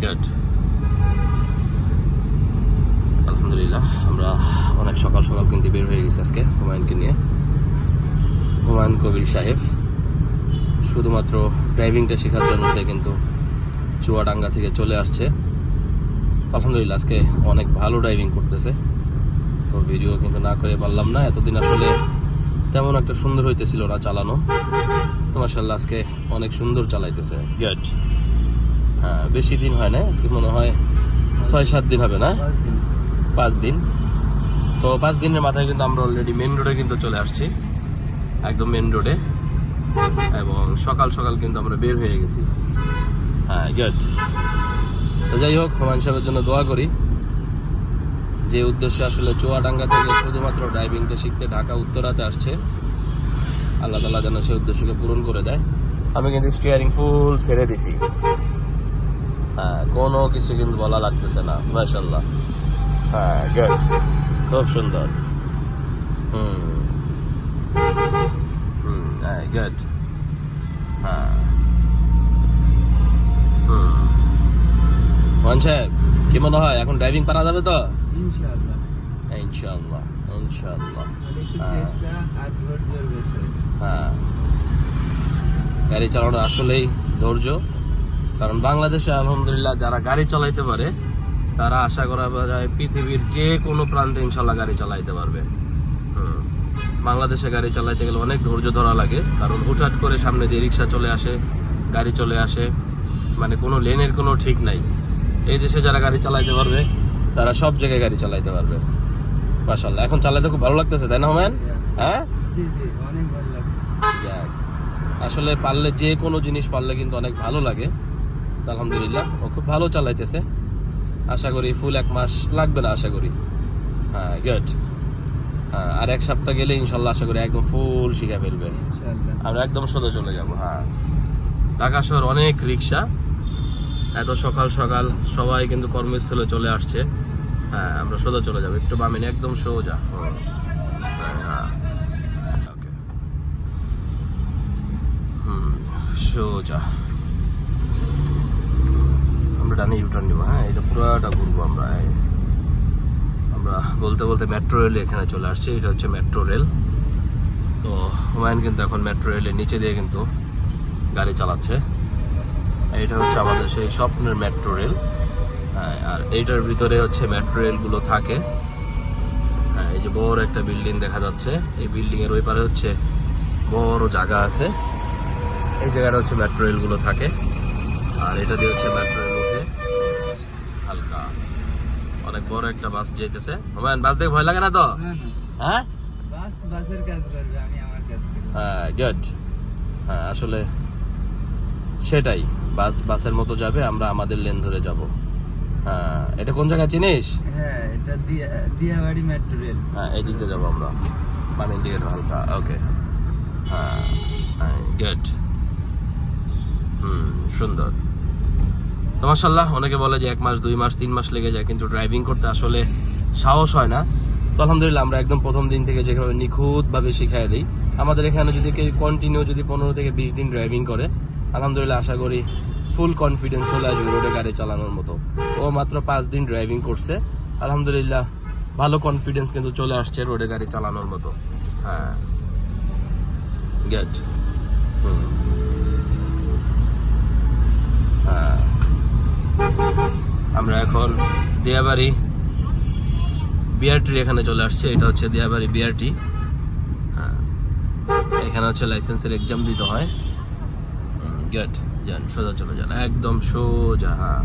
Good. আলহামদুলিল্লাহ আমরা অনেক সকাল সকাল কিন্তু বের হয়ে গেছি আজকে হুমায়ুনকে নিয়ে। হুমায়ুন কবির সাহেব শুধুমাত্র ড্রাইভিংটা শেখার জন্য সে কিন্তু চুয়াডাঙ্গা থেকে চলে আসছে। আলহামদুলিল্লাহ আজকে অনেক ভালো ড্রাইভিং করতেছে। তো ভিডিও কিন্তু না করে পারলাম না, এতদিন আসলে তেমন একটা সুন্দর হইতেছিল না চালানো। তো মাশাআল্লাহ আজকে অনেক সুন্দর চালাইতেছে। গুড। হ্যাঁ, বেশি দিন হয় না, আজকে মনে হয় 6-7 দিন হবে না, 5 দিন। তো 5 দিনের মাথায় কিন্তু আমরা অলরেডি মেন রোডে কিন্তু চলে আসছি, একদম মেন রোডে, এবং সকাল সকাল কিন্তু আমরা বের হয়ে গেছি। হ্যাঁ গুড। তো যাই হোক, হুমায়ুন সাহেবের জন্য দোয়া করি, যে উদ্দেশ্যে আসলে চুয়াডাঙ্গা থেকে শুধুমাত্র ড্রাইভিংটা শিখতে ঢাকা উত্তরাতে আসছে, আল্লাহ তাআলা যেন সেই উদ্দেশ্যকে পূরণ করে দেয়। আমি কিন্তু স্টিয়ারিং ফুল ছেড়ে দিছি, হ্যাঁ, কোনো কিছু কিন্তু বলা লাগতেছে না, মাশাআল্লাহ। হ্যাঁ গুড, খুব সুন্দর। হ্যাঁ গুড। হ্যাঁ হুমায়ুন সাহেব, কি মনে হয় এখন ড্রাইভিং পারা যাবে তো? ইনশাআল্লাহ ইনশাআল্লাহ ইনশাআল্লাহ। একটু চেষ্টা আর ধৈর্যের বিষয়। হ্যাঁ, গাড়ি চালানো আসলেই ধৈর্য। কারণ বাংলাদেশে আলহামদুলিল্লাহ যারা গাড়ি চালাইতে পারে তারা আশা করা যায় পৃথিবীর যে কোনো প্রান্তে ইনশাল্লাহ গাড়ি চালাইতে পারবে। বাংলাদেশে গাড়ি চালাইতে গেলে অনেক ধৈর্য ধরা লাগে, কারণ হুটহাট করে সামনে দিয়ে রিক্সা চলে আসে, গাড়ি চলে আসে, মানে কোনো লেনের কোনো ঠিক নাই। এই দেশে যারা গাড়ি চালাইতে পারবে তারা সব জায়গায় গাড়ি চালাইতে পারবে। মাশাআল্লাহ, এখন চালাইতে খুব ভালো লাগতেছে, তাই না হুমায়ুন? হ্যাঁ জি জি, অনেক ভালো লাগছে। আসলে পারলে যে কোনো জিনিস পারলে কিন্তু অনেক ভালো লাগে। আলহামদুলিল্লাহ ও খুব ভালো চালাইতেছে। আশা করি ফুল 1 মাস লাগবে না, আশা করি। হ্যাঁ গুড। হ্যাঁ, আর 1 সপ্তাহ গেলে ইনশাল্লাহ আশা করি একদম ফুল শিখে ফেলবে ইনশাআল্লাহ আমরা, একদম সোজা চলে যাব। হ্যাঁ, ঢাকা শহর অনেক রিক্সা, এত সকাল সকাল সবাই কিন্তু কর্মস্থলে চলে আসছে। হ্যাঁ, আমরা সোজা চলে যাবো, একটু বামে নিয়ে একদম সোজা। হ্যাঁ ওকে, সোজা আমরা ডানে ইউটার্ন নিবো। হ্যাঁ, এটা পুরাটা ঘুরবো আমরা। আমরা বলতে বলতে মেট্রো রেল এখানে চলে আসছি, এটা হচ্ছে মেট্রো রেল। তো হুমায়ুন কিন্তু এখন মেট্রো রেলের নিচে দিয়ে কিন্তু গাড়ি চালাচ্ছে। এটা হচ্ছে আমাদের সেই স্বপ্নের মেট্রো রেল। হ্যাঁ, আর এইটার ভিতরে হচ্ছে মেট্রো রেলগুলো থাকে। হ্যাঁ, এই যে বড় একটা বিল্ডিং দেখা যাচ্ছে, এই বিল্ডিংয়ের ওই পারে হচ্ছে বড় জায়গা আছে, এই জায়গাটা হচ্ছে মেট্রো রেলগুলো থাকে। আর এটা দিয়ে হচ্ছে মেট্রো রেল উঠে হালকা অনেক বড় একটা বাস যাইতেছে। হুমায়ুন, বাস দেখে ভয় লাগে না তো? না না, হ্যাঁ বাসের কাজ করবে, আমি আমার কাজ করব। হ্যাঁ গুড। হ্যাঁ, আসলে সেটাই, বাসের মতো যাবে, আমরা আমাদের লেন ধরে যাব। হ্যাঁ, এটা কোন জায়গা চিনিস? হ্যাঁ, এটা দিয়াবাড়ি মেট্রো রেল। হ্যাঁ, এই দিক দিয়ে যাবো আমরা, মানে ইন্ডিকেটর হালকা। ওকে, হ্যাঁ গুড। সুন্দর। তো মাশাআল্লাহ, অনেকে বলে যে 1 মাস 2 মাস 3 মাস লেগে যায়, কিন্তু ড্রাইভিং করতে আসলে সাহস হয় না। তো আলহামদুলিল্লাহ আমরা একদম প্রথম দিন থেকে যেভাবে নিখুঁতভাবে শিখাই দিই, আমাদের এখানে যদি কেউ কন্টিনিউ যদি 15 থেকে 20 দিন ড্রাইভিং করে, আলহামদুলিল্লাহ আশা করি ফুল কনফিডেন্স চলে আসবে রোডে গাড়ি চালানোর মতো। ও মাত্র 5 দিন ড্রাইভিং করছে, আলহামদুলিল্লাহ ভালো কনফিডেন্স কিন্তু চলে আসছে রোডে গাড়ি চালানোর মতো। হ্যাঁ গুড। হ্যাঁ, আমরা এখন দিয়াবাড়ি বিআরটি এখানে চলে আসছে, এটা হচ্ছে দিয়াবাড়ি বিআরটি। হ্যাঁ, এখানে হচ্ছে লাইসেন্সের এক্সাম দিতে হয়। গুড, যান সোজা চলে যান, একদম সোজা। হ্যাঁ